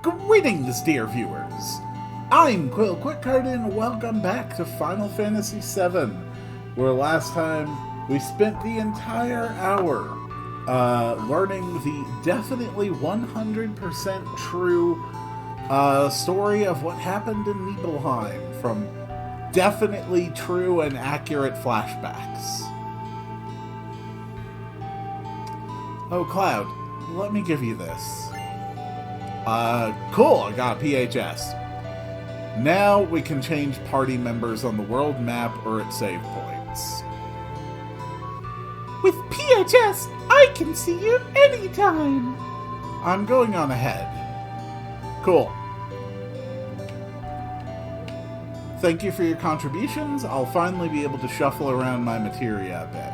Greetings, dear viewers! I'm Quill Quickcard and welcome back to Final Fantasy VII, where last time we spent the entire hour learning the definitely 100% true story of what happened in Nibelheim from definitely true and accurate flashbacks. Oh, Cloud, let me give you this. Cool, I got a PHS. Now we can change party members on the world map or at save points. With PHS, I can see you anytime. I'm going on ahead. Cool. Thank you for your contributions. I'll finally be able to shuffle around my materia a bit.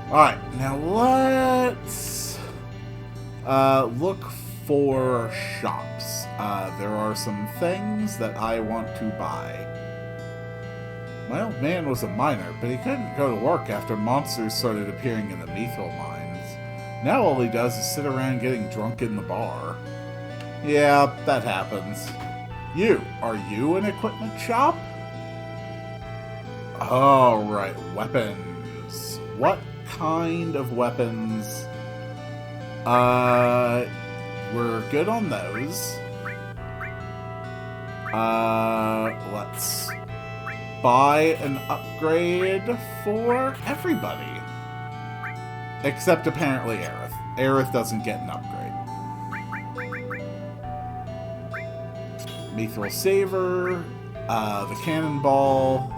Alright, now let's look for shops. There are some things that I want to buy. My old man was a miner, but he couldn't go to work after monsters started appearing in the Mithril mines. Now all he does is sit around getting drunk in the bar. Yeah, that happens. Are you an equipment shop? Oh, right, weapons. What kind of weapons? We're good on those. Let's buy an upgrade for everybody. Except apparently Aerith. Aerith doesn't get an upgrade. Mithril Saver, the Cannonball.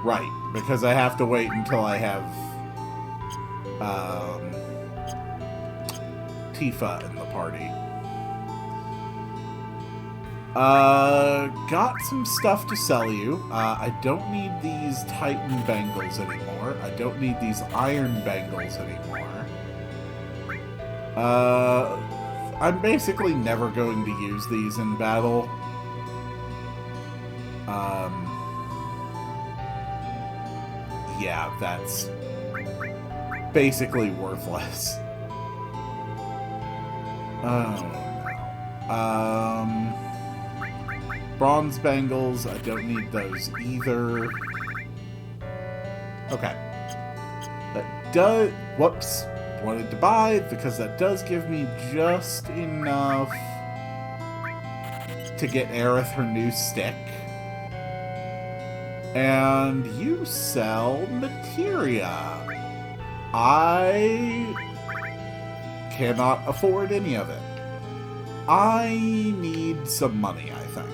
Right, because I have to wait until I have Tifa in the party. Got some stuff to sell you. I don't need these Titan bangles anymore. I don't need these iron bangles anymore. I'm basically never going to use these in battle. Yeah, that's basically worthless. Bronze bangles, I don't need those either. Okay. That does... Whoops. Wanted to buy, because that does give me just enough to get Aerith her new stick. And you sell materia. I cannot afford any of it. I need some money, I think.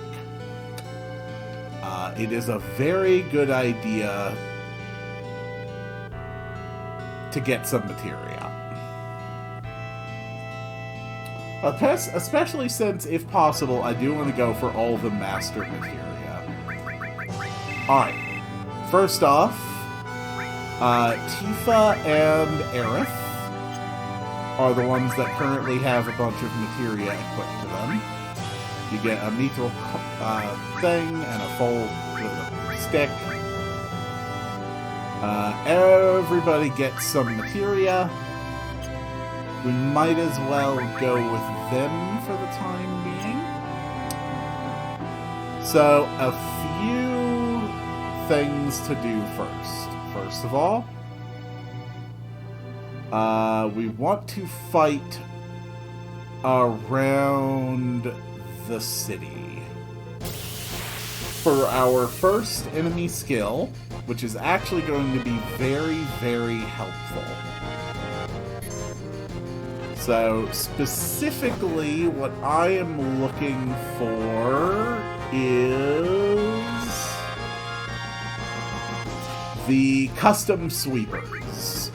It is a very good idea to get some materia. Especially since, if possible, I do want to go for all the master materia. Alright, first off, Tifa and Aerith are the ones that currently have a bunch of materia equipped to them. You get a mithril thing and a full stick. Everybody gets some materia. We might as well go with them for the time being. So, a few things to do first. First of all, we want to fight around the city. For our first enemy skill, which is actually going to be very, very helpful. So, specifically, what I am looking for is the custom sweepers.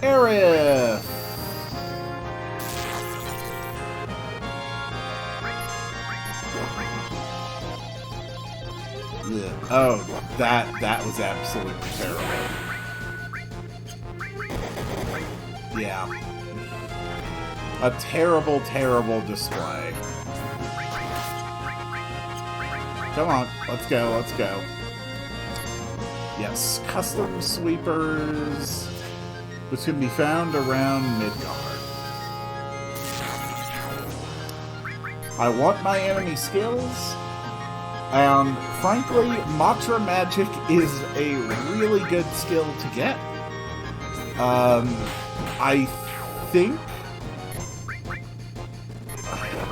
Aerith! Yeah. Oh, that was absolutely terrible. Yeah. A terrible, terrible display. Come on, let's go, let's go. Yes, custom sweepers, which can be found around Midgard. I want my enemy skills, and frankly, Mantra Magic is a really good skill to get. I think...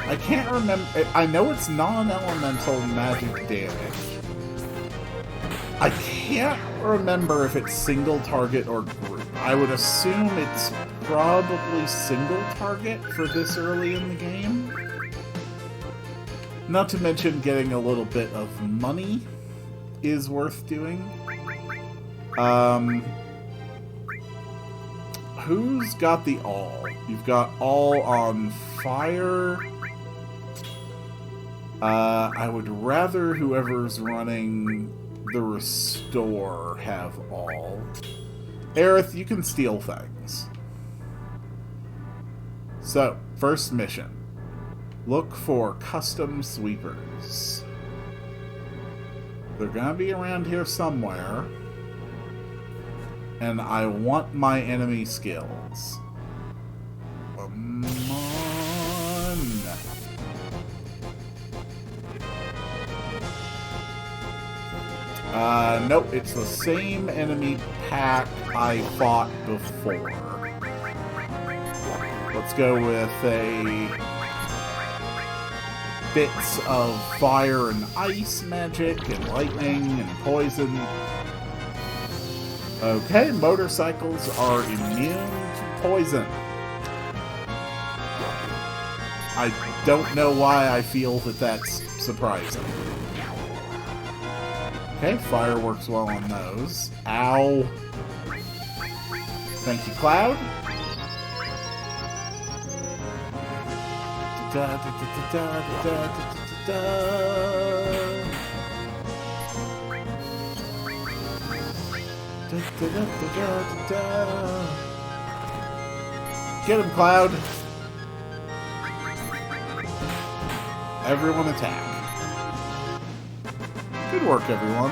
I can't remember... I know it's non-elemental magic damage. I can't remember if it's single target or group. I would assume it's probably single target for this early in the game. Not to mention getting a little bit of money is worth doing. Who's got the all? You've got all on fire. I would rather whoever's running the restore have all. Aerith, you can steal things. So, first mission. Look for custom sweepers. They're gonna be around here somewhere. And I want my enemy skills. Come on. Nope, it's the same enemy pack I fought before. Let's go with a bits of fire and ice magic and lightning and poison. Okay, motorcycles are immune to poison. I don't know why I feel that that's surprising. Okay, fire works well on those. Ow. Thank you, Cloud. Da, da, da, da, da, da, da, da, da. Get him, Cloud. Everyone attack. Good work, everyone.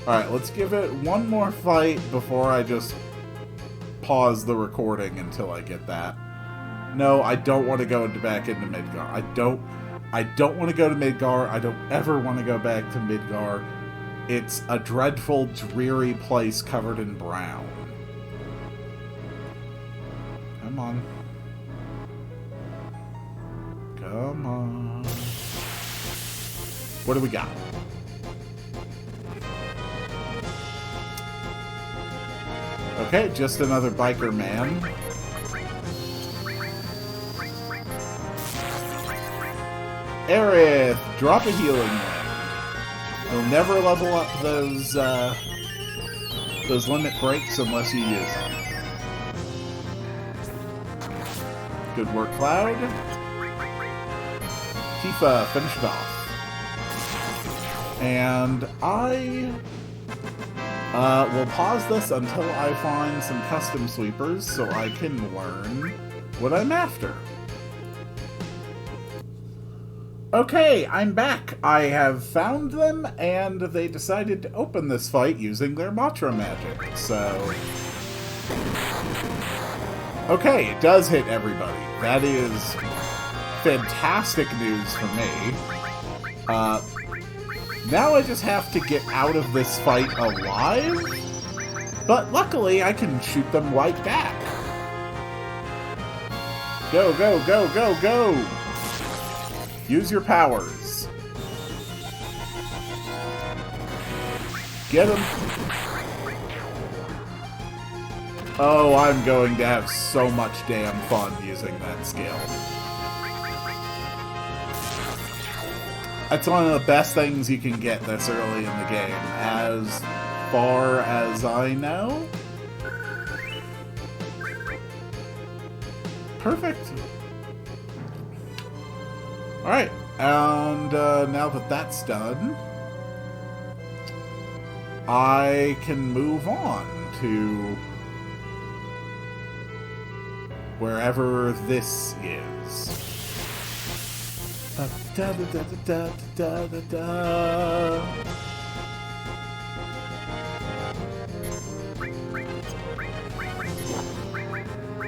Alright, let's give it one more fight before I just pause the recording until I get that. No, I don't want to go back into Midgar. I don't want to go to Midgar. I don't ever want to go back to Midgar. It's a dreadful, dreary place covered in brown. Come on. Come on. What do we got? Okay, just another biker man. Aerith, drop a healing ring. You'll never level up those limit breaks unless you use them. Good work, Cloud. Tifa, finish it off. And I will pause this until I find some custom sweepers so I can learn what I'm after. Okay, I'm back. I have found them, and they decided to open this fight using their Mantra Magic, so... Okay, it does hit everybody. That is fantastic news for me. Now I just have to get out of this fight alive, but luckily I can shoot them right back. Go, go, go, go, go! Use your powers. Get him. Oh, I'm going to have so much damn fun using that skill. That's one of the best things you can get this early in the game, as far as I know. Perfect. Alright, and now that that's done, I can move on to wherever this is. Da, da, da, da, da, da, da.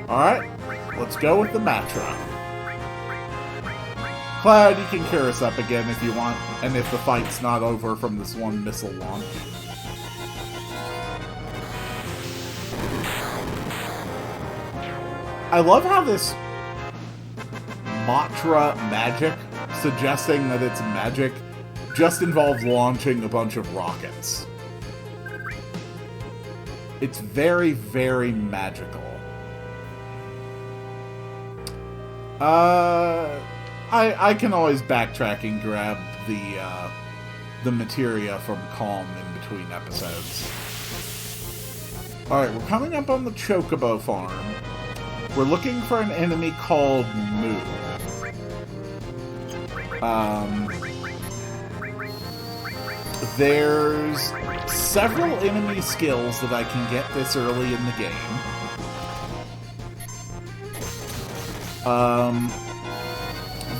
Alright, let's go with the Matra. Cloud, you can cure us up again if you want, and if the fight's not over from this one missile launch. I love how this Matra magic, suggesting that it's magic, just involves launching a bunch of rockets. It's very, very magical. I can always backtrack and grab the materia from Calm in between episodes. Alright, we're coming up on the Chocobo farm. We're looking for an enemy called Moo. There's several enemy skills that I can get this early in the game.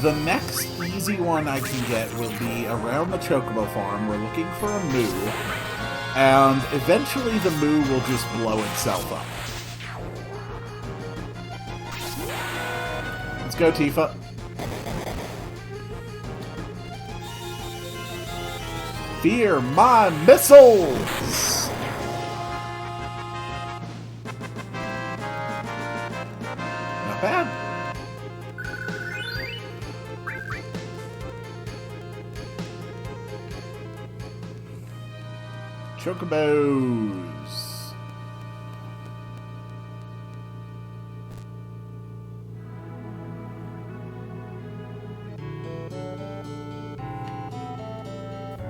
The next easy one I can get will be around the Chocobo farm. We're looking for a Moo, and eventually the Moo will just blow itself up. Let's go, Tifa. Fear my missiles! Not bad. Chocobos.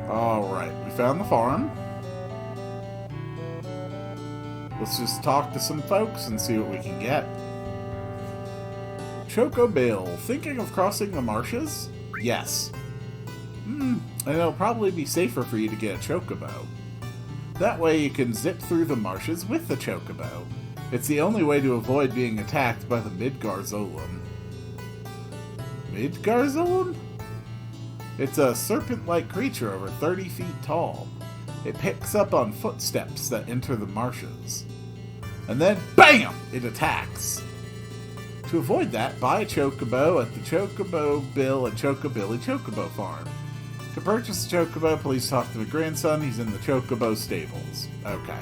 Alright, we found the farm. Let's just talk to some folks and see what we can get. Chocobill, thinking of crossing the marshes? Yes. And it'll probably be safer for you to get a Chocobo. That way you can zip through the marshes with the Chocobo. It's the only way to avoid being attacked by the Midgarzolem. Midgarzolem? It's a serpent-like creature over 30 feet tall. It picks up on footsteps that enter the marshes. And then, BAM! It attacks. To avoid that, buy a Chocobo at the Chocobo Bill and Chocobilly Chocobo Farm. To purchase a Chocobo, please talk to the grandson. He's in the Chocobo stables. Okay.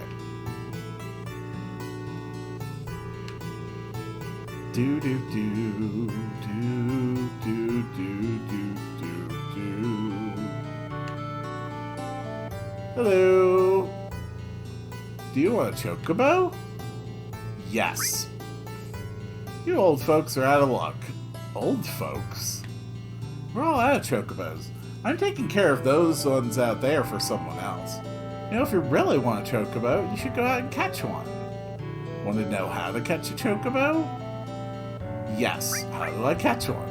Do do do do do do do do. Hello. Do you want a Chocobo? Yes. You old folks are out of luck. Old folks? We're all out of Chocobos. I'm taking care of those ones out there for someone else. You know, if you really want a Chocobo, you should go out and catch one. Want to know how to catch a Chocobo? Yes, how do I catch one?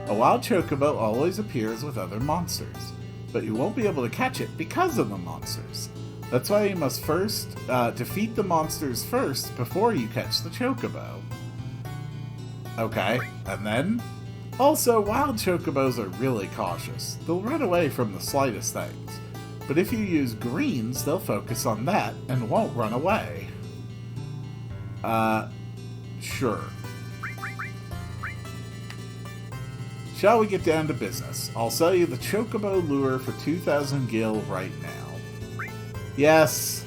A wild Chocobo always appears with other monsters, but you won't be able to catch it because of the monsters. That's why you must first defeat the monsters first before you catch the Chocobo. Okay, and then? Also, wild Chocobos are really cautious. They'll run away from the slightest things. But if you use greens, they'll focus on that and won't run away. Sure. Shall we get down to business? I'll sell you the Chocobo lure for 2,000 gil right now. Yes,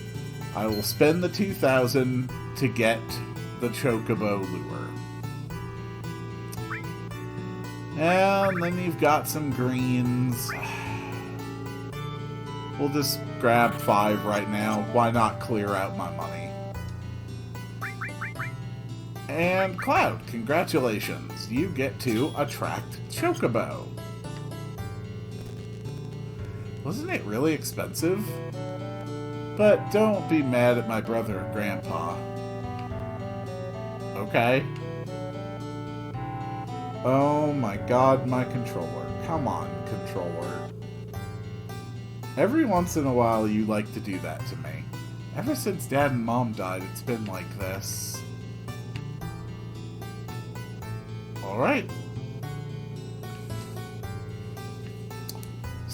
I will spend the 2,000 to get the Chocobo lure. And then you've got some greens. We'll just grab 5 right now. Why not clear out my money? And Cloud, congratulations. You get to attract Chocobo. Wasn't it really expensive? But don't be mad at my brother or grandpa. Okay. Oh my god, my controller. Come on, controller. Every once in a while you like to do that to me. Ever since Dad and Mom died, it's been like this. Alright.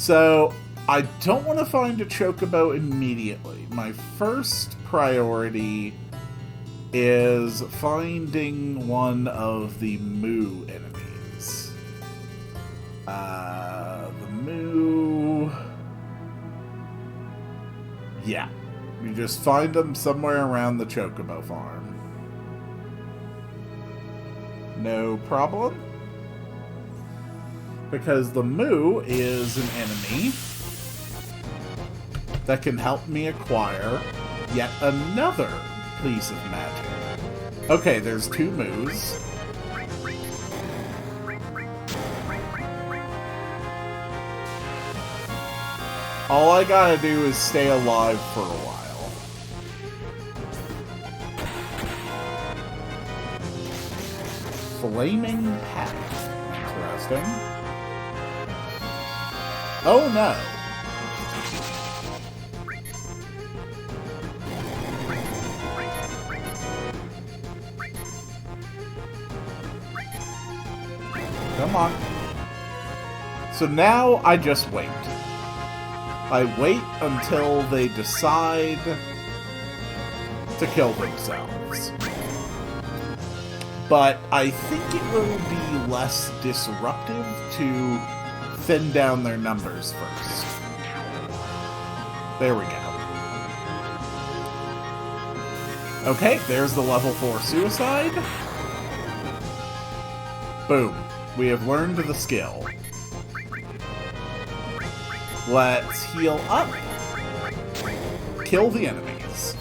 So, I don't want to find a chocobo immediately. My first priority is finding one of the moo enemies. The moo... Yeah. You just find them somewhere around the chocobo farm. No problem. Because the moo is an enemy that can help me acquire yet another piece of magic. Okay, there's 2 moos. All I gotta do is stay alive for a while. Flaming hat. Interesting. Oh no. Come on. So now I just wait. I wait until they decide to kill themselves. But I think it will be less disruptive to thin down their numbers first. There we go. Okay, there's the level 4 suicide. Boom. We have learned the skill. Let's heal up. Kill the enemies.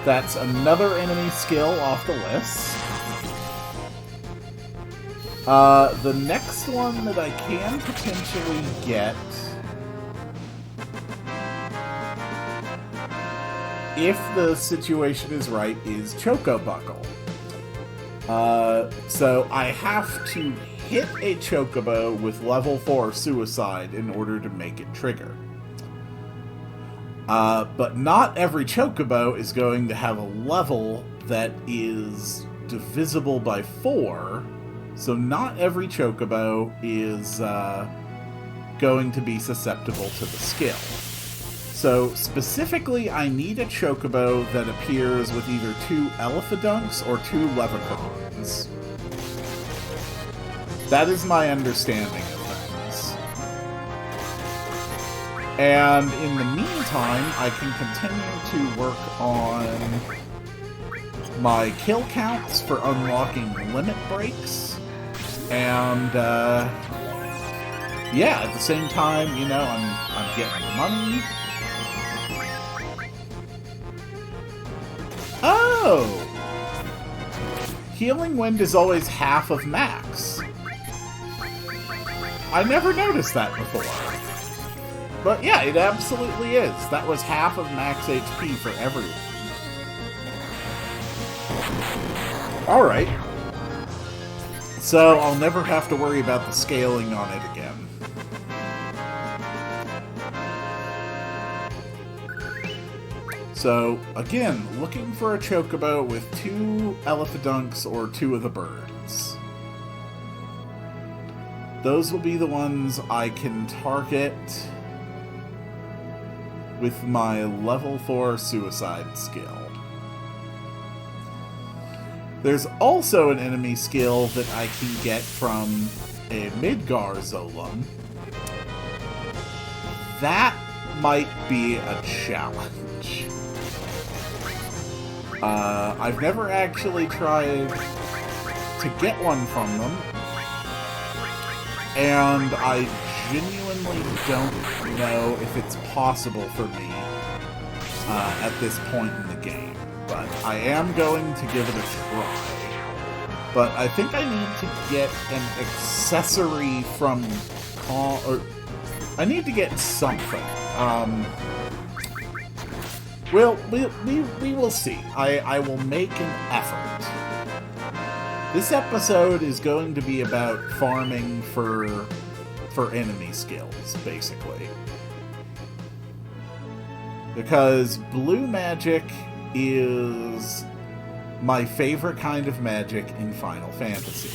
That's another enemy skill off the list. The next one that I can potentially get, if the situation is right, is Choco Buckle. So I have to hit a Chocobo with level 4 Suicide in order to make it trigger. But not every Chocobo is going to have a level that is divisible by 4, so not every Chocobo is going to be susceptible to the skill. So, specifically, I need a Chocobo that appears with either 2 Elephadunks or 2 Levicrons. That is my understanding of things. And in the meantime, I can continue to work on my kill counts for unlocking limit breaks. And, yeah, at the same time, you know, I'm getting money. Oh! Healing Wind is always half of max. I never noticed that before. But yeah, it absolutely is. That was half of max HP for everyone. Alright. So, I'll never have to worry about the scaling on it again. So, again, looking for a Chocobo with 2 Elephadunks or 2 of the birds. Those will be the ones I can target with my level 4 suicide skill. There's also an enemy skill that I can get from a Midgar Zolom. That might be a challenge. I've never actually tried to get one from them, and I genuinely don't know if it's possible for me at this point in the game. But I am going to give it a try. But I think I need to get an accessory from... I need to get something. Well, we will see. I will make an effort. This episode is going to be about farming for enemy skills, basically. Because blue magic is my favorite kind of magic in Final Fantasy.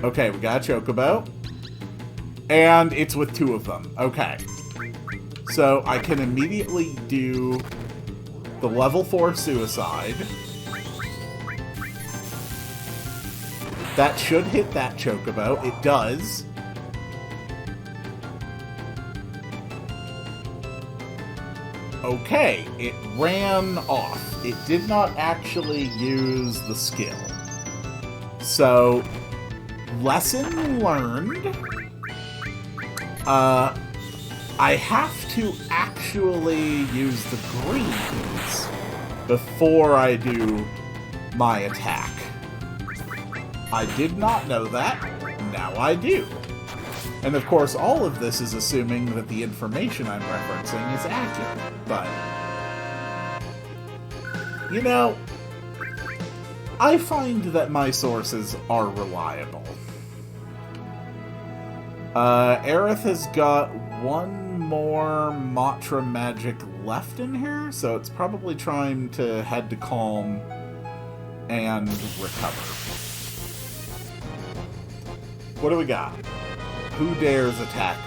Okay, we got a Chocobo. And it's with 2 of them. Okay. So I can immediately do the level 4 suicide. That should hit that Chocobo. It does. Okay, it ran off. It did not actually use the skill. So, lesson learned. I have to actually use the greens before I do my attack. I did not know that. Now I do. And of course, all of this is assuming that the information I'm referencing is accurate. But, you know, I find that my sources are reliable. Aerith has got one more Matra magic left in here, so it's probably trying to head to Calm and recover. What do we got? Who dares attack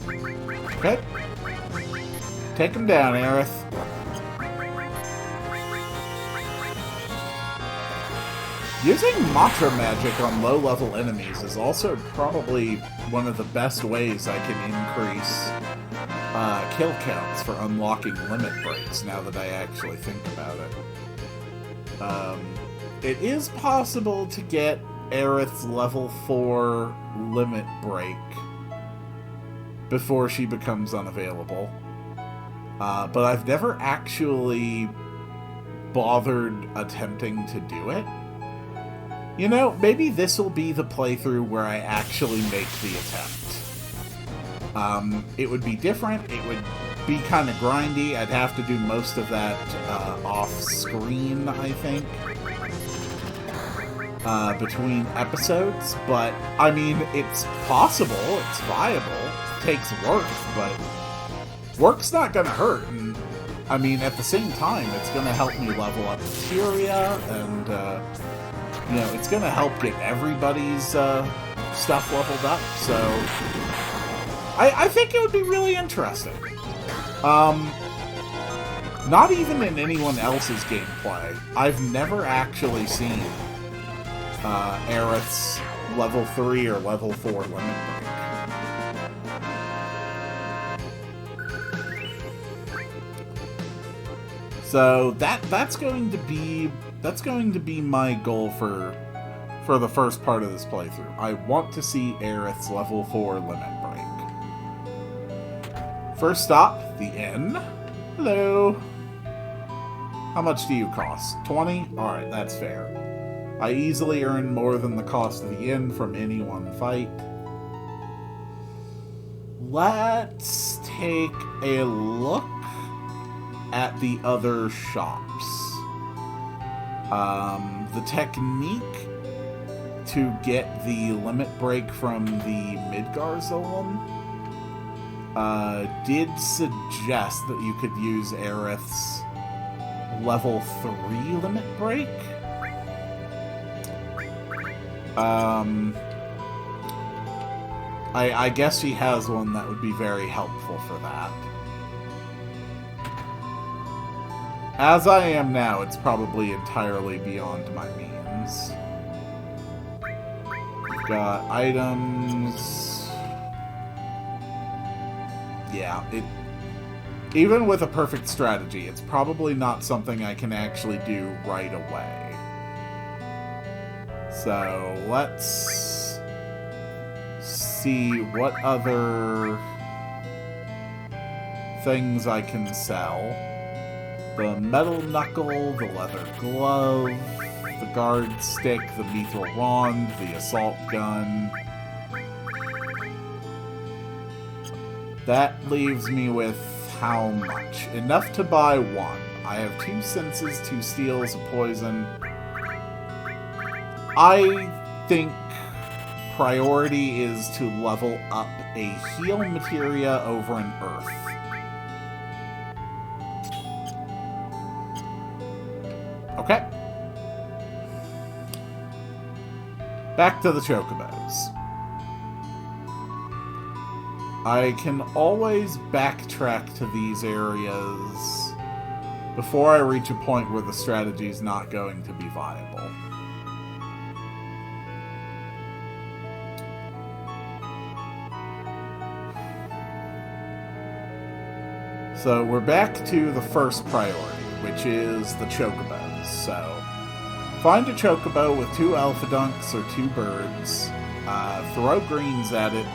me? Okay. Take him down, Aerith. Using Matra magic on low-level enemies is also probably one of the best ways I can increase kill counts for unlocking limit breaks, now that I actually think about it. It is possible to get Aerith's level 4 limit break before she becomes unavailable. But I've never actually bothered attempting to do it. You know, maybe this will be the playthrough where I actually make the attempt. It would be different. It would be kind of grindy. I'd have to do most of that off-screen, I think, between episodes. But, I mean, it's possible. It's viable. It takes work, but work's not going to hurt. And, I mean, at the same time, it's going to help me level up materia, and, you know, it's going to help get everybody's stuff leveled up, so I think it would be really interesting. Not even in anyone else's gameplay. I've never actually seen Aerith's level 3 or level 4 limit break. So that's going to be my goal for the first part of this playthrough. I want to see Aerith's level 4 limit break. First stop, the inn. Hello. How much do you cost? 20? Alright, that's fair. I easily earn more than the cost of the inn from any one fight. Let's take a look at the other shops. The technique to get the limit break from the Midgar Zolom did suggest that you could use Aerith's level 3 limit break. I guess she has one that would be very helpful for that. As I am now, it's probably entirely beyond my means. We've got items. Yeah, even with a perfect strategy, it's probably not something I can actually do right away. So, let's see what other things I can sell. The metal knuckle, the leather glove, the guard stick, the mithril wand, the assault gun. That leaves me with how much? Enough to buy one. I have 2 senses, 2 steals, a poison. I think priority is to level up a heal materia over an earth. Okay. Back to the chocobos. I can always backtrack to these areas before I reach a point where the strategy is not going to be viable. So we're back to the first priority, which is the chocobos. So find a chocobo with 2 alpha dunks or 2 birds, throw greens at it,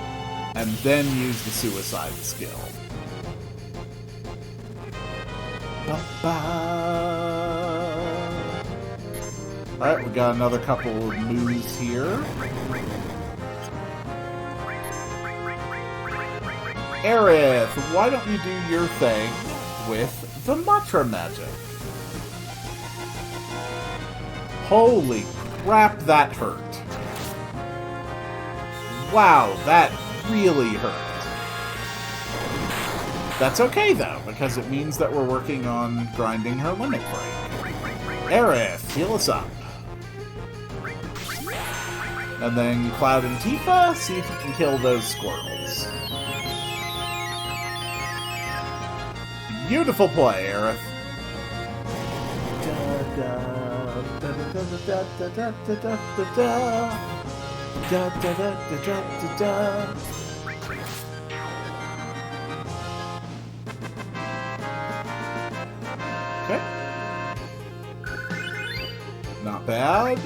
and then use the suicide skill. Alright, we got another couple of moves here. Aerith, why don't you do your thing with the Mantra Magic? Holy crap, that hurt. Wow, that really hurt. That's okay, though, because it means that we're working on grinding her limit break. Aerith, heal us up. And then Cloud and Tifa, see if you can kill those squirrels. Beautiful play, Aerith. Okay. Not bad.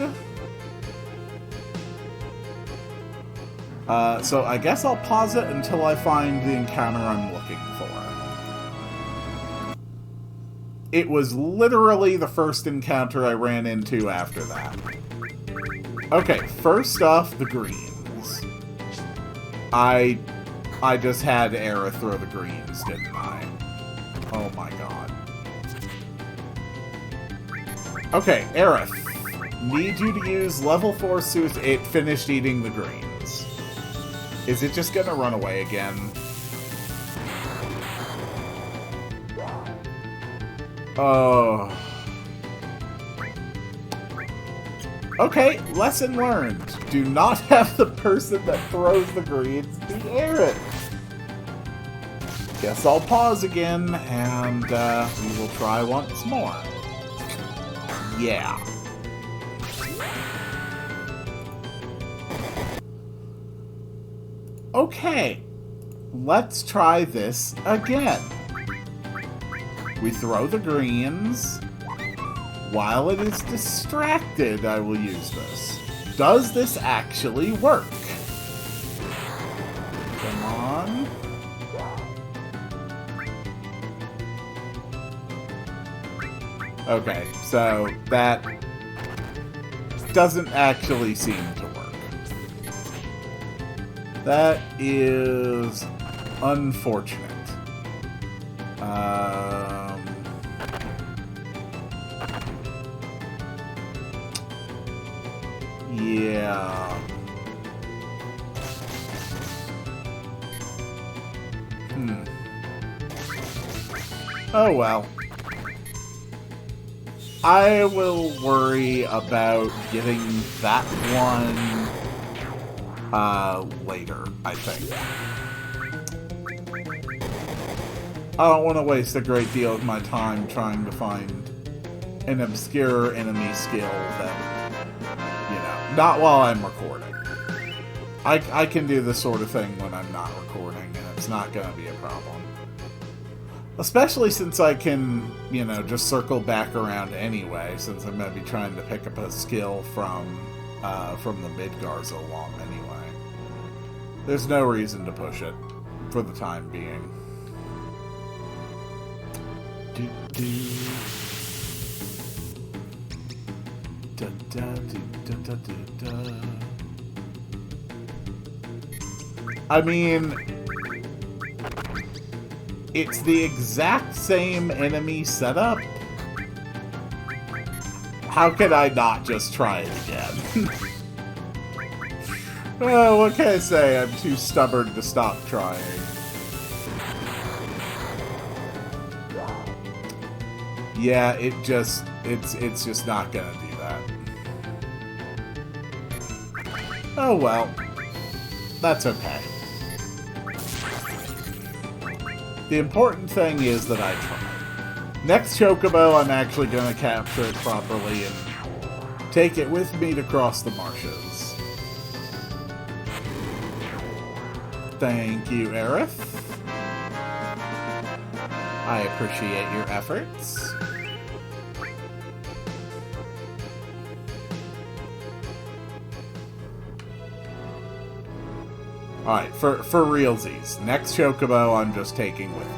So I guess I'll pause it until I find the encounter I'm looking for. It was literally the first encounter I ran into after that. Okay, first off, the greens. I just had Aerith throw the greens, didn't I? Oh my god. Okay, Aerith. Need you to use level 4 suicide. It finished eating the greens. Is it just gonna run away again? Oh. Okay, lesson learned. Do not have the person that throws the greens be Aerith. Guess I'll pause again, and we will try once more. Yeah. Okay, let's try this again. We throw the greens. While it is distracted, I will use this. Does this actually work? Come on. Okay, so that doesn't actually seem to work. That is unfortunate. Yeah. Oh well. I will worry about getting that one later, I think. I don't want to waste a great deal of my time trying to find an obscure enemy skill that, you know, not while I'm recording. I can do this sort of thing when I'm not recording, and it's not going to be a problem. Especially since I can, you know, just circle back around anyway, since I'm going to be trying to pick up a skill from the Midgarza along anyway. There's no reason to push it for the time being. I mean, it's the exact same enemy setup. How could I not just try it again? Well, what can I say? I'm too stubborn to stop trying. Yeah, it's just not gonna do that. Oh well. That's okay. The important thing is that I tried. Next Chocobo, I'm actually going to capture it properly and take it with me to cross the marshes. Thank you, Aerith. I appreciate your efforts. Alright, for realsies. Next Chocobo I'm just taking with me.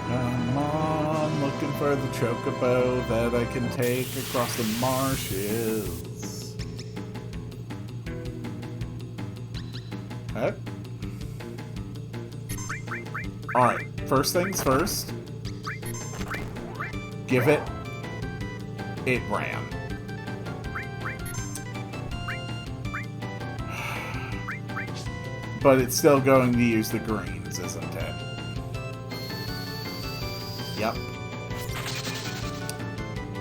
Come on, looking for the Chocobo that I can take across the marshes. Okay. Alright, first things first. Give it. It ran. But it's still going to use the greens, isn't it? Yep.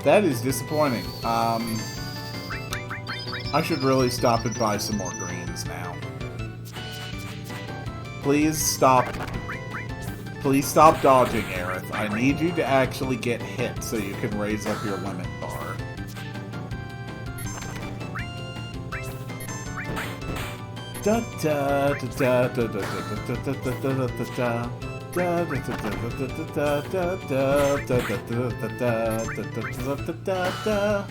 That is disappointing. I should really stop and buy some more greens now. Please stop. Please stop dodging, Aerith. I need you to actually get hit so you can raise up your limit bar. Da da da da da da da da da da da da.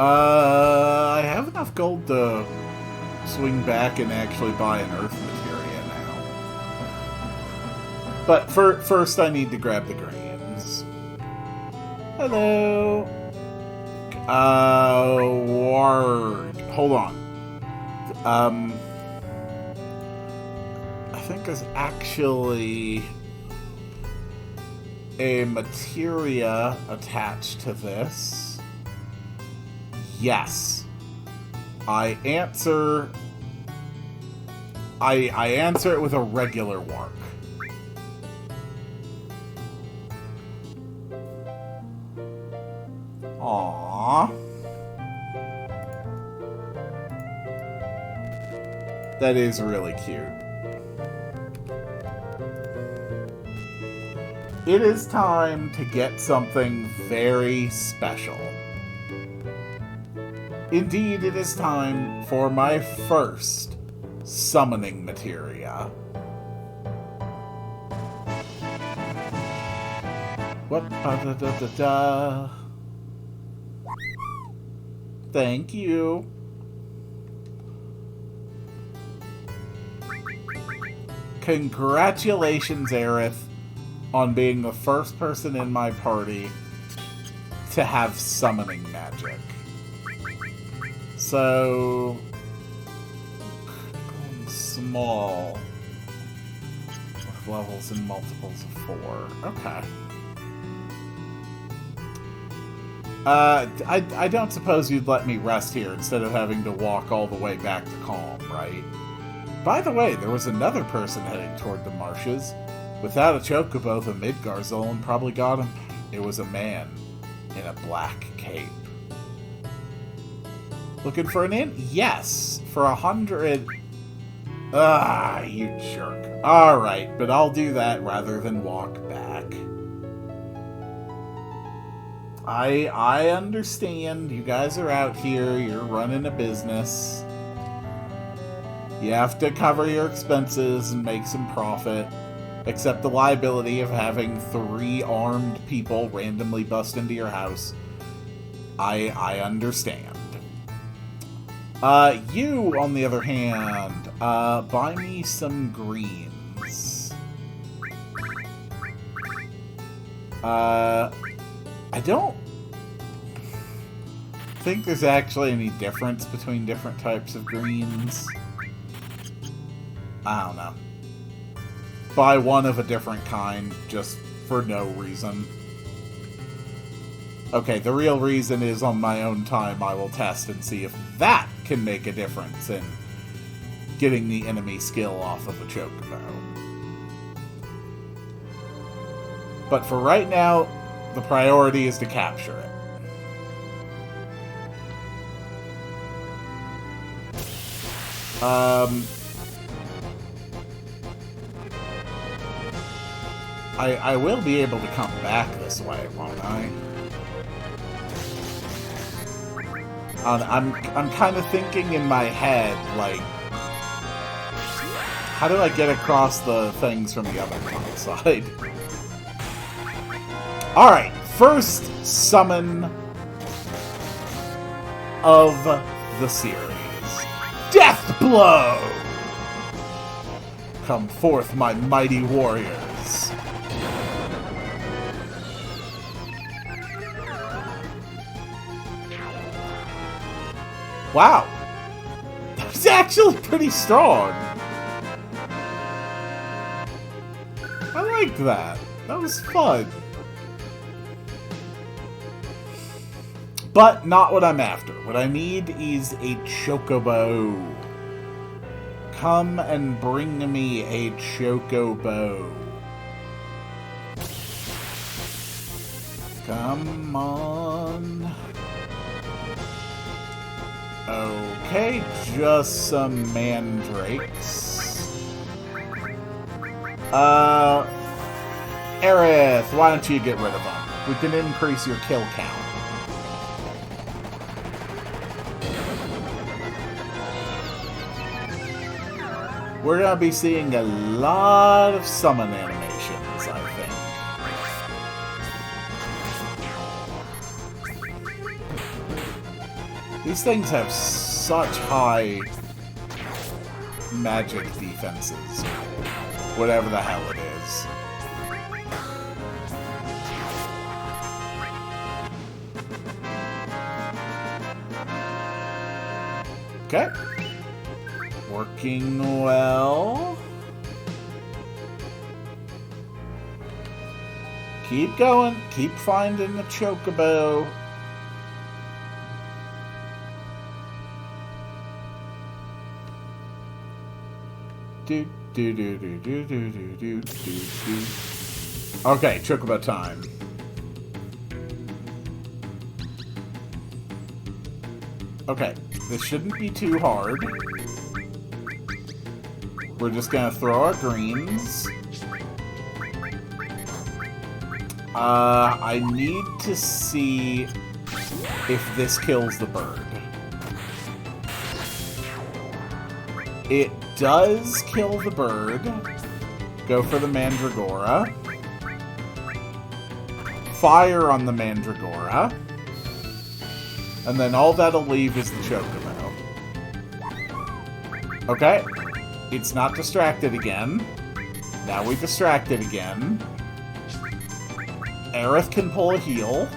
I have enough gold to swing back and actually buy an earth materia now. But first I need to grab the greens. Hello. Hold on. I think there's actually a materia attached to this. Yes. I answer it with a regular warp. Aww. That is really cute. It is time to get something very special. Indeed, it is time for my first summoning materia. What? Da da da da. Thank you. Congratulations, Aerith, on being the first person in my party to have summoning magic. So, going small with levels in multiples of 4. Okay. I don't suppose you'd let me rest here instead of having to walk all the way back to Calm, right? By the way, there was another person heading toward the marshes. Without a Chocobo, the Midgar Zolom probably got him. It was a man in a black cape. Looking for an inn? Yes! For 100... Ah, you jerk. Alright, but I'll do that rather than walk back. I understand. You guys are out here. You're running a business. You have to cover your expenses and make some profit. Accept the liability of having 3 armed people randomly bust into your house. I understand. You, on the other hand, buy me some greens. I don't think there's actually any difference between different types of greens. I don't know. Buy one of a different kind, just for no reason. Okay, the real reason is on my own time I will test and see if that can make a difference in getting the enemy skill off of a chocobo. But for right now, the priority is to capture it. I will be able to come back this way, won't I? I'm kind of thinking in my head, like, how do I get across the things from the other side? Alright, first summon of the series. Death Blow! Come forth, my mighty warriors. Wow. That's actually pretty strong. I liked that. That was fun. But not what I'm after. What I need is a chocobo. Come and bring me a chocobo. Come on. Okay, just some mandrakes. Aerith, why don't you get rid of them? We can increase your kill count. We're gonna be seeing a lot of summon animations, I think. These things have such high magic defenses. Whatever the hell it is. Okay. Working well. Keep going. Keep finding the chocobo. Okay, chocobo time. Okay, this shouldn't be too hard. We're just gonna throw our greens. I need to see if this kills the bird. It does kill the bird. Go for the Mandragora. Fire on the Mandragora. And then all that'll leave is the chocobo. Okay. It's not distracted again. Now we distract it again. Aerith can pull a heal.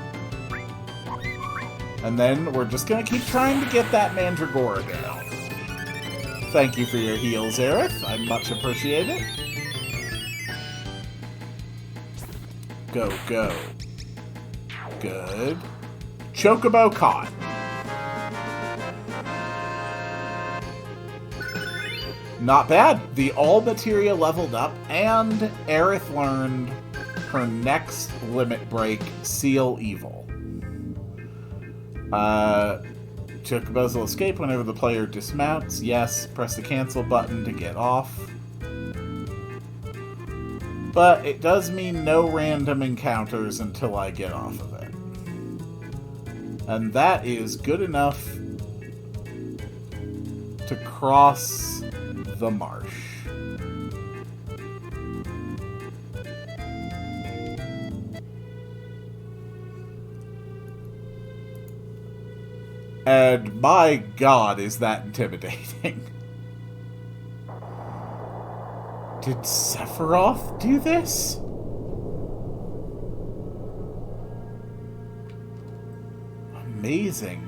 And then we're just gonna keep trying to get that Mandragora down. Thank you for your heals, Aerith. I much appreciate it. Go, go. Good. Chocobo caught. Not bad. The all materia leveled up, and Aerith learned her next limit break, Seal Evil. Chocobos will escape whenever the player dismounts. Yes, press the cancel button to get off. But it does mean no random encounters until I get off of it. And that is good enough to cross the marsh. And my god, is that intimidating. Did Sephiroth do this? Amazing.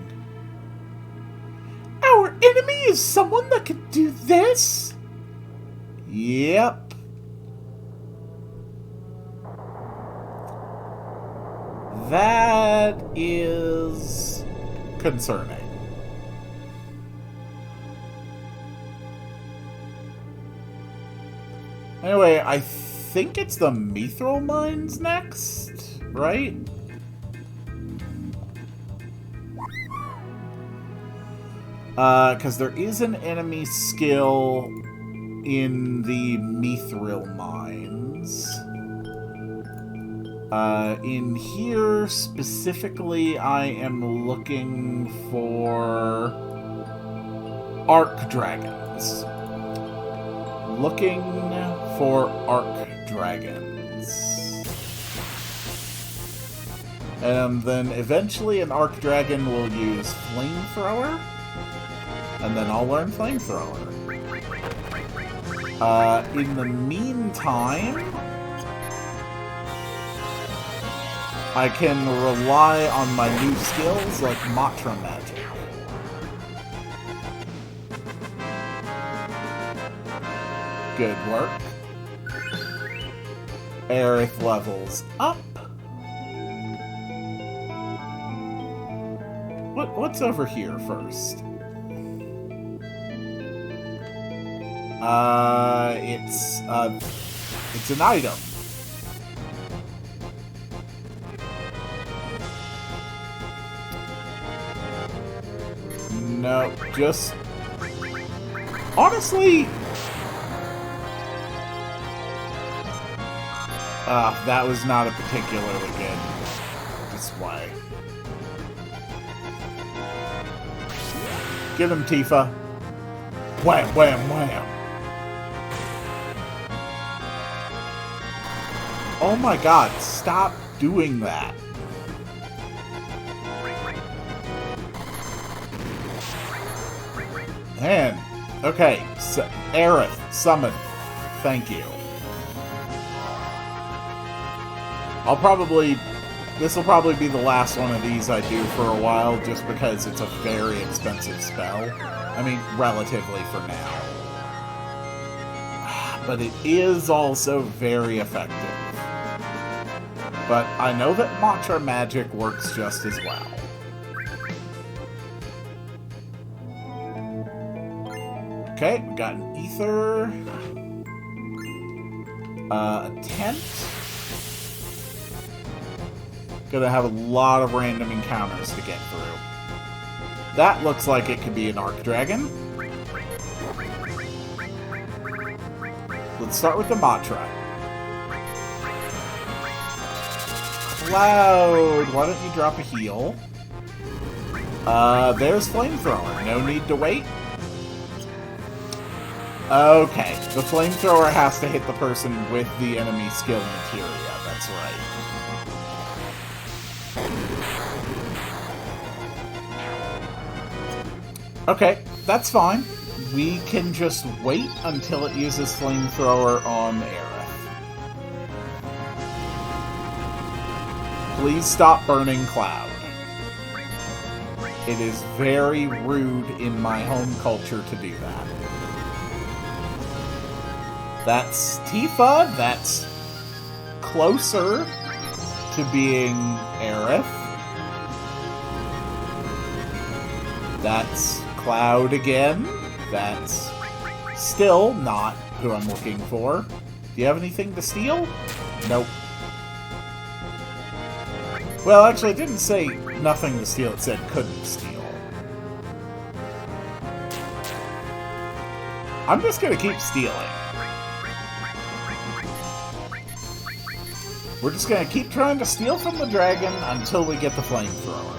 Our enemy is someone that could do this? Yep. That is concerning. Anyway, I think it's the Mithril Mines next, right? Because there is an enemy skill in the Mithril Mines. In here, specifically, I am looking for Arc Dragons. Looking for Arc Dragons. And then eventually an Arc Dragon will use Flamethrower. And then I'll learn Flamethrower. In the meantime, I can rely on my new skills like Matra Magic. Good work. Aerith levels up. What's over here first? It's an item. No, just... Honestly... that was not a particularly good display. Get him, Tifa. Wham, wham, wham. Oh my god, stop doing that. Man. Okay, so, Aerith, summon. Thank you. This will probably be the last one of these I do for a while, just because it's a very expensive spell. I mean, relatively for now. But it is also very effective. But I know that Matra Magic works just as well. Okay, we got an Ether. A Tent. Gonna have a lot of random encounters to get through. That looks like it could be an Arc Dragon. Let's start with the Matra. Cloud, why don't you drop a heal? There's Flamethrower. No need to wait. Okay, the Flamethrower has to hit the person with the enemy skill materia. That's right. Okay, that's fine. We can just wait until it uses Flamethrower on Aerith. Please stop burning Cloud. It is very rude in my home culture to do that. That's Tifa. That's closer to being Aerith. That's Cloud again. That's still not who I'm looking for. Do you have anything to steal? Nope. Well, actually, it didn't say nothing to steal. It said couldn't steal. I'm just gonna keep stealing. We're just gonna keep trying to steal from the dragon until we get the Flamethrower.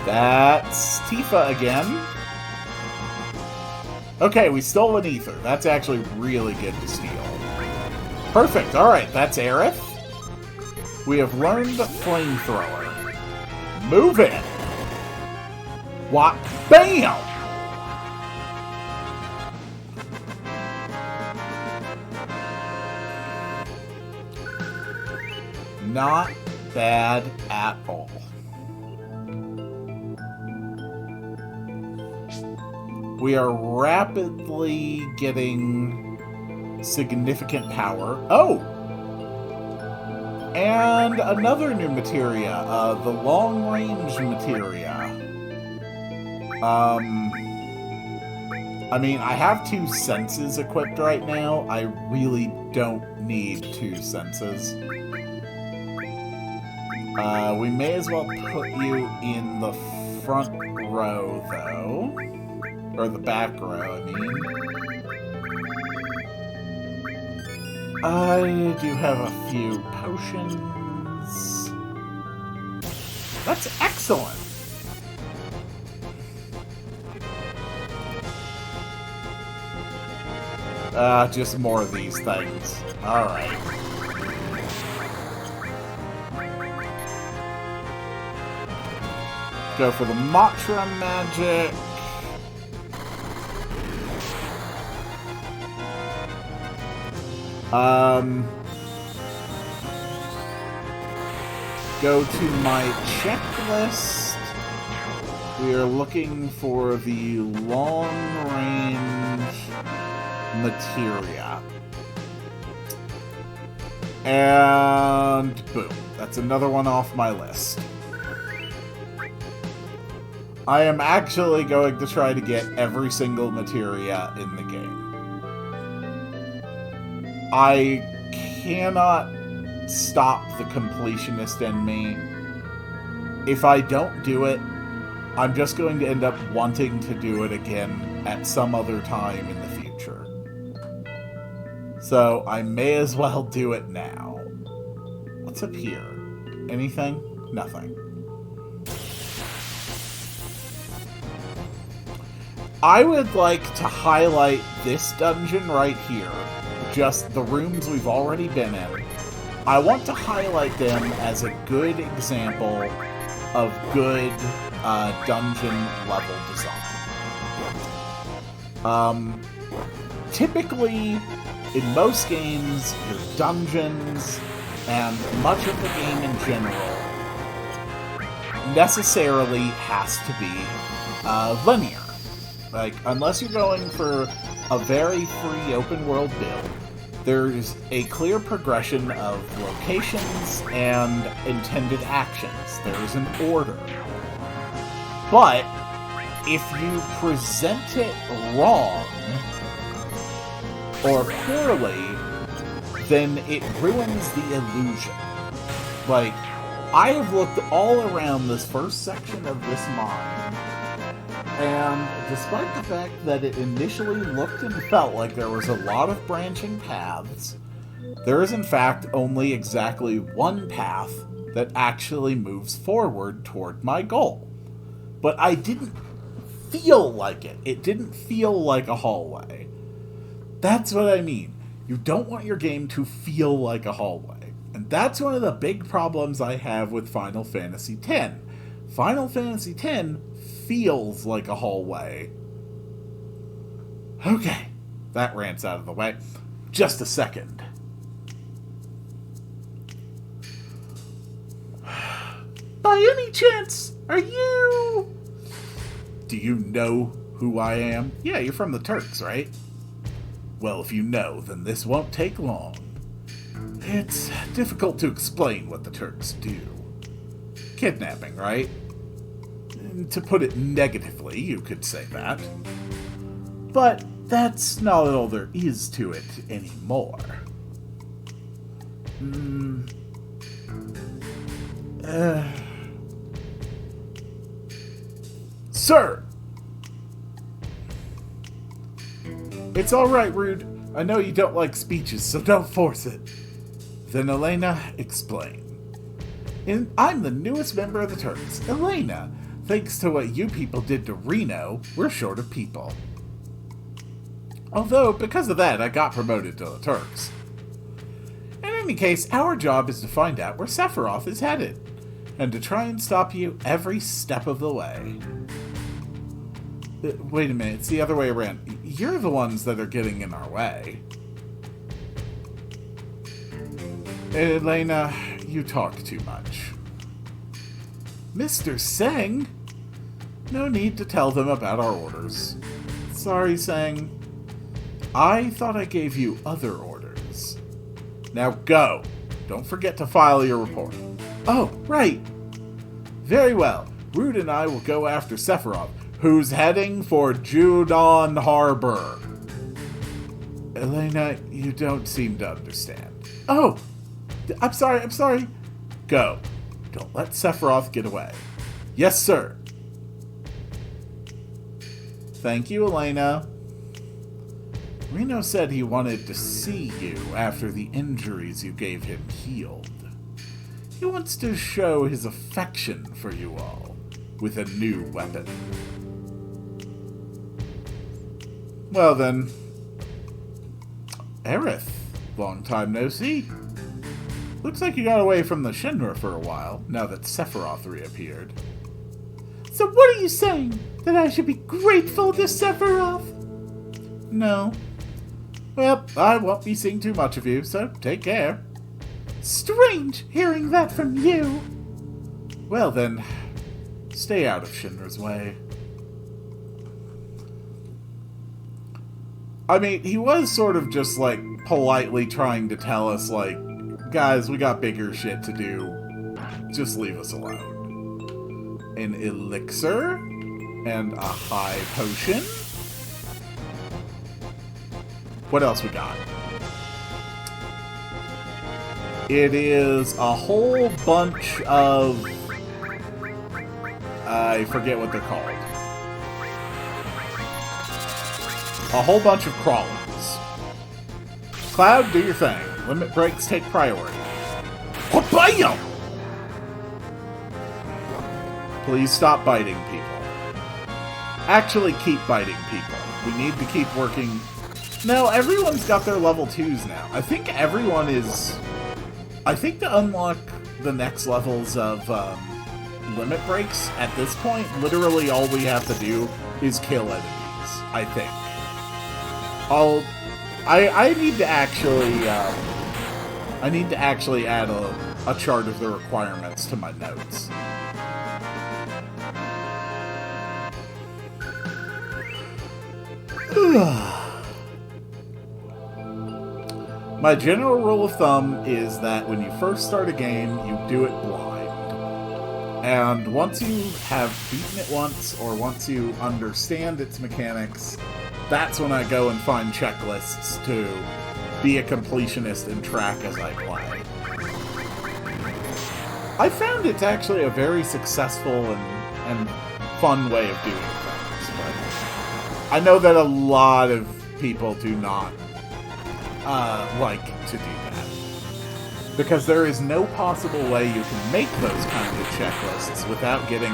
That's Tifa again. Okay, we stole an Ether. That's actually really good to steal. Perfect. Alright, that's Aerith. We have learned Flamethrower. Move it! What? BAM! Not bad at all. We are rapidly getting significant power. Oh! And another new materia, the long-range materia. I mean, I have 2 senses equipped right now. I really don't need 2 senses. We may as well put you in the front row, though. Or the back row, I mean. I do have a few potions. That's excellent! Just more of these things. Alright. Go for the Matra magic. Go to my checklist. We are looking for the long-range materia. And boom. That's another one off my list. I am actually going to try to get every single materia in the game. I cannot stop the completionist in me. If I don't do it, I'm just going to end up wanting to do it again at some other time in the future. So I may as well do it now. What's up here? Anything? Nothing. I would like to highlight this dungeon right here. Just the rooms we've already been in. I want to highlight them as a good example of good dungeon level design. Typically, in most games, your dungeons and much of the game in general necessarily has to be linear. Like, unless you're going for a very free open world build, there's a clear progression of locations and intended actions. There's an order. But if you present it wrong or poorly, then it ruins the illusion. Like, I have looked all around this first section of this mine, and despite the fact that it initially looked and felt like there was a lot of branching paths, there is in fact only exactly one path that actually moves forward toward my goal. But I didn't feel like it. It didn't feel like a hallway. That's what I mean. You don't want your game to feel like a hallway. And that's one of the big problems I have with Final Fantasy X. Final Fantasy X feels like a hallway. Okay, that rant's out of the way. Just a second. By any chance, are you... Do you know who I am? Yeah, you're from the Turks, right? Well, if you know, then this won't take long. It's difficult to explain what the Turks do. Kidnapping, right? To put it negatively, you could say that. But that's not all there is to it anymore. Sir! It's alright, Rude. I know you don't like speeches, so don't force it. Then Elena, explain. I'm the newest member of the Turks. Elena, thanks to what you people did to Reno, we're short of people. Although, because of that, I got promoted to the Turks. In any case, our job is to find out where Sephiroth is headed, and to try and stop you every step of the way. Wait a minute, it's the other way around. You're the ones that are getting in our way. Elena, you talk too much. Mr. Seng? No need to tell them about our orders. Sorry, Seng. I thought I gave you other orders. Now go. Don't forget to file your report. Oh, right. Very well. Rude and I will go after Sephiroth, who's heading for Judon Harbor. Elena, you don't seem to understand. Oh, I'm sorry. Go. Don't let Sephiroth get away. Yes, sir. Thank you, Elena. Reno said he wanted to see you after the injuries you gave him healed. He wants to show his affection for you all with a new weapon. Well then, Aerith, long time no see. Looks like you got away from the Shinra for a while, now that Sephiroth reappeared. So what are you saying? That I should be grateful to Sephiroth? No. Well, I won't be seeing too much of you, so take care. Strange hearing that from you. Well then, stay out of Shinra's way. I mean, he was sort of just, like, politely trying to tell us, like, guys, we got bigger shit to do. Just leave us alone. An elixir and a high potion. What else we got? It is a whole bunch of... I forget what they're called. A whole bunch of crawlers. Cloud, do your thing. Limit breaks take priority. Bam! Please stop biting people. Actually, keep biting people. We need to keep working. No, everyone's got their level 2s now. I think everyone is... I think to unlock the next levels of limit breaks, at this point, literally all we have to do is kill enemies, I think. I need to actually, I need to actually add a chart of the requirements to my notes. My general rule of thumb is that when you first start a game, you do it blind. And once you have beaten it once, or once you understand its mechanics, that's when I go and find checklists to be a completionist and track as I play. I found it's actually a very successful and fun way of doing things, but I know that a lot of people do not like to do that. Because there is no possible way you can make those kinds of checklists without getting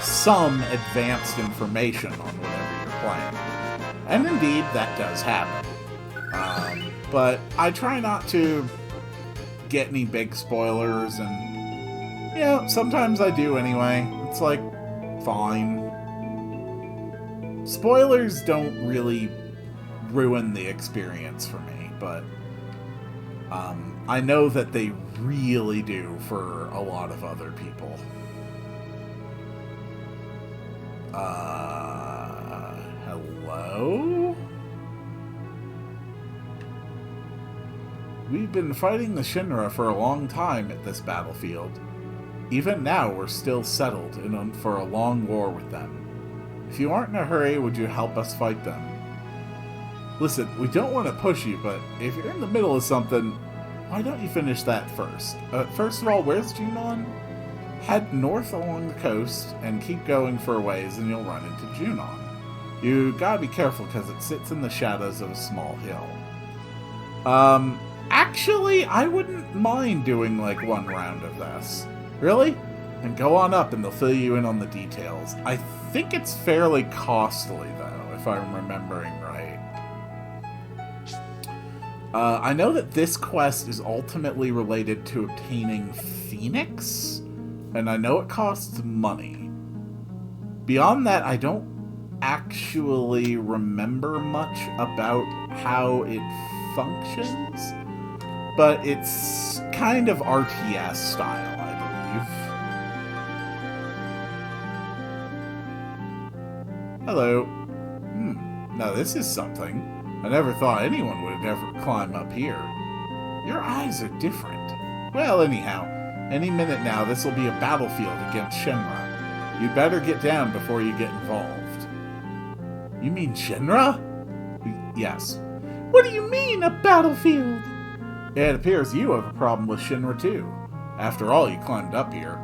some advanced information on whatever you're playing. And indeed, that does happen. But I try not to get any big spoilers, and yeah, sometimes I do anyway. It's like, fine. Spoilers don't really ruin the experience for me, but I know that they really do for a lot of other people. Hello? We've been fighting the Shinra for a long time at this battlefield. Even now, we're still settled in for a long war with them. If you aren't in a hurry, would you help us fight them? Listen, we don't want to push you, but if you're in the middle of something, why don't you finish that first? First of all, where's Junon? Head north along the coast and keep going for a ways and you'll run into Junon. You gotta be careful because it sits in the shadows of a small hill. Actually, I wouldn't mind doing like one round of this. Really? Then go on up and they'll fill you in on the details. I think it's fairly costly though, if I'm remembering right. I know that this quest is ultimately related to obtaining Phoenix, and I know it costs money. Beyond that, I don't actually remember much about how it functions, but it's kind of RTS style, I believe. Hello. Now this is something. I never thought anyone would ever climb up here. Your eyes are different. Well, anyhow, any minute now this will be a battlefield against Shinra. You'd better get down before you get involved. You mean Shinra? Yes. What do you mean, a battlefield? It appears you have a problem with Shinra too. After all, you climbed up here.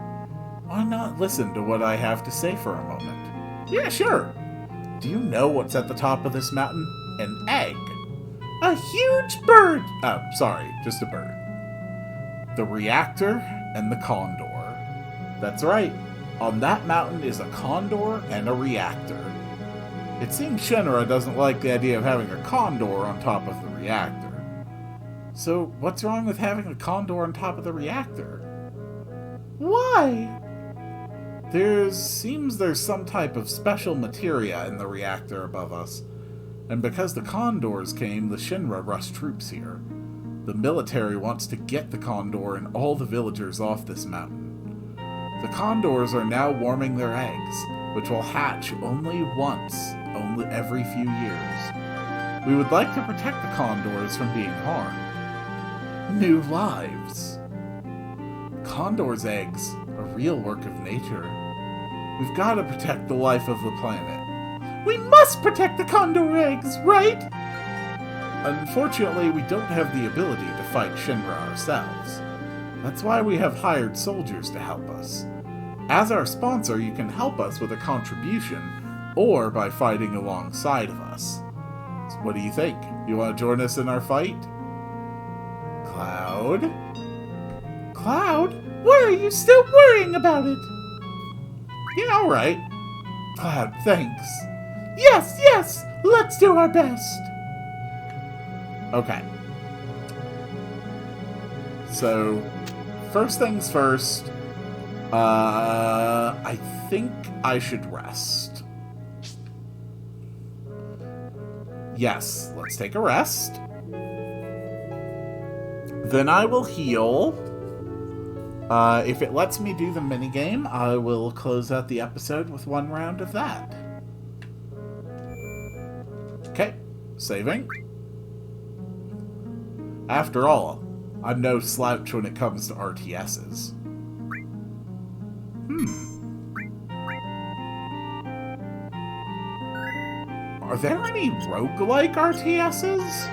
Why not listen to what I have to say for a moment? Yeah, sure. Do you know what's at the top of this mountain? An egg. A huge bird! Oh, sorry, just a bird. The reactor and the condor. That's right. On that mountain is a condor and a reactor. It seems Shinra doesn't like the idea of having a condor on top of the reactor. So, what's wrong with having a condor on top of the reactor? Why? Seems there's some type of special materia in the reactor above us. And because the condors came, the Shinra rushed troops here. The military wants to get the condor and all the villagers off this mountain. The condors are now warming their eggs, which will hatch only once, only every few years. We would like to protect the condors from being harmed. New lives. Condors' eggs, a real work of nature. We've got to protect the life of the planet. We must protect the condor eggs, right? Unfortunately, we don't have the ability to fight Shinra ourselves. That's why we have hired soldiers to help us. As our sponsor, you can help us with a contribution, or by fighting alongside of us. So what do you think? You want to join us in our fight? Cloud? Cloud? Why are you still worrying about it? Yeah, alright. Cloud, thanks. Yes, let's do our best. Okay. So, first things first, I think I should rest. Yes, let's take a rest. Then I will heal. If it lets me do the minigame, I will close out the episode with one round of that. Okay, saving. After all, I'm no slouch when it comes to RTSs. Are there any roguelike RTSs?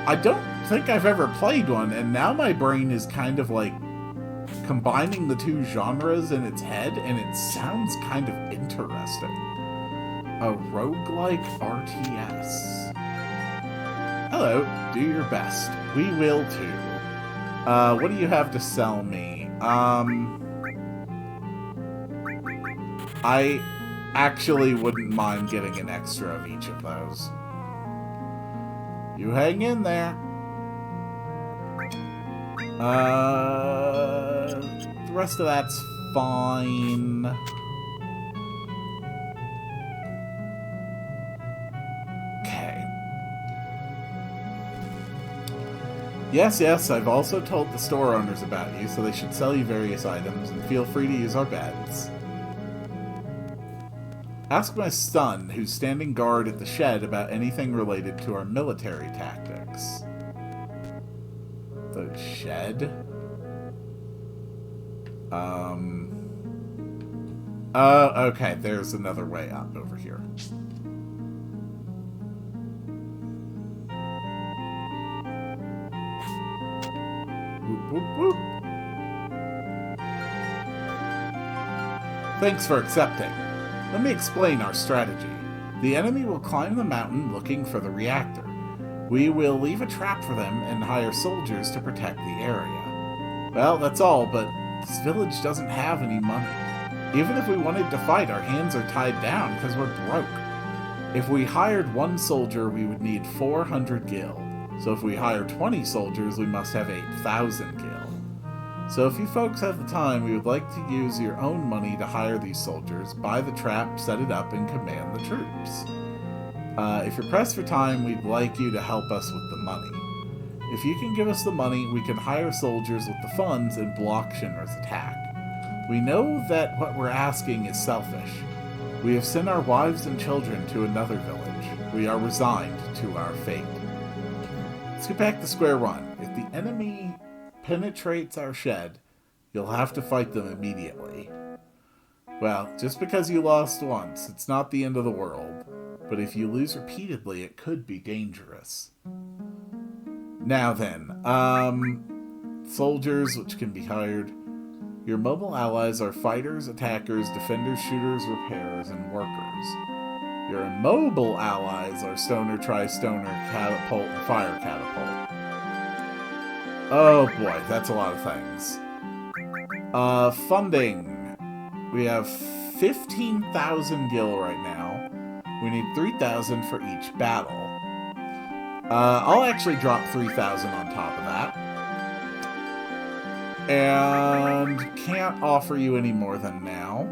I don't think I've ever played one, and now my brain is kind of like combining the two genres in its head, and it sounds kind of interesting. A roguelike RTS. Hello, do your best. We will too. What do you have to sell me? I actually wouldn't mind getting an extra of each of those. You hang in there. The rest of that's fine. Okay. Yes, I've also told the store owners about you, so they should sell you various items, and feel free to use our beds. Ask my son, who's standing guard at the shed, about anything related to our military tactics. The shed? Oh, okay, there's another way up over here. Whoop, whoop, whoop. Thanks for accepting. Let me explain our strategy. The enemy will climb the mountain looking for the reactor. We will leave a trap for them and hire soldiers to protect the area. Well, that's all, but this village doesn't have any money. Even if we wanted to fight, our hands are tied down because we're broke. If we hired one soldier, we would need 400 gil. So if we hire 20 soldiers, we must have 8,000 gil. So if you folks have the time, we would like to use your own money to hire these soldiers, buy the trap, set it up, and command the troops. If you're pressed for time, we'd like you to help us with the money. If you can give us the money, we can hire soldiers with the funds and block Shinra's attack. We know that what we're asking is selfish. We have sent our wives and children to another village. We are resigned to our fate. Let's get back to square one. If the enemy penetrates our shed, you'll have to fight them immediately. Well, just because you lost once, it's not the end of the world. But if you lose repeatedly, it could be dangerous. Now then, soldiers, which can be hired. Your mobile allies are fighters, attackers, defenders, shooters, repairers, and workers. Your immobile allies are stoner, tri-stoner, catapult, and fire catapult. Oh boy, that's a lot of things. Funding. We have 15,000 gil right now. We need 3,000 for each battle. I'll actually drop 3,000 on top of that. And can't offer you any more than now.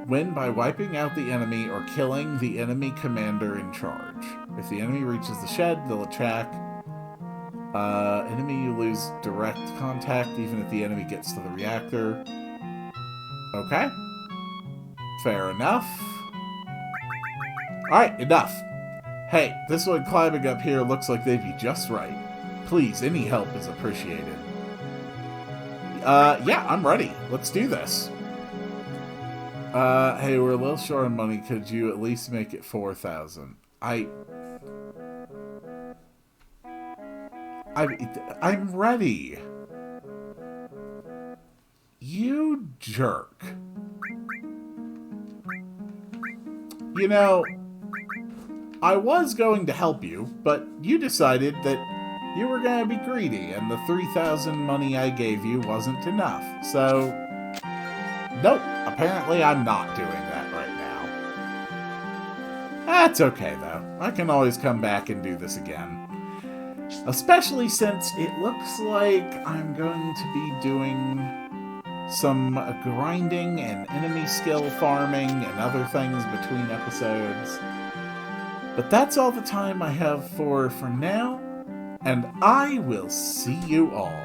Win by wiping out the enemy or killing the enemy commander in charge. If the enemy reaches the shed, they'll attack. Enemy, you lose direct contact even if the enemy gets to the reactor. Okay. Fair enough. Alright, enough. Hey, this one climbing up here looks like they'd be just right. Please, any help is appreciated. Yeah, I'm ready. Let's do this. Hey, we're a little short on money. Could you at least make it 4,000? I'm ready. You jerk. You know, I was going to help you, but you decided that you were going to be greedy, and the 3,000 money I gave you wasn't enough. So, nope, apparently I'm not doing that right now. That's okay, though. I can always come back and do this again. Especially since it looks like I'm going to be doing some grinding and enemy skill farming and other things between episodes. But that's all the time I have for now, and I will see you all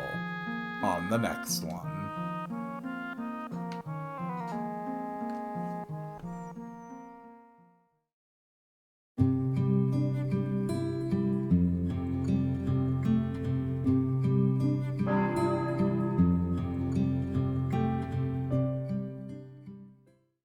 on the next one.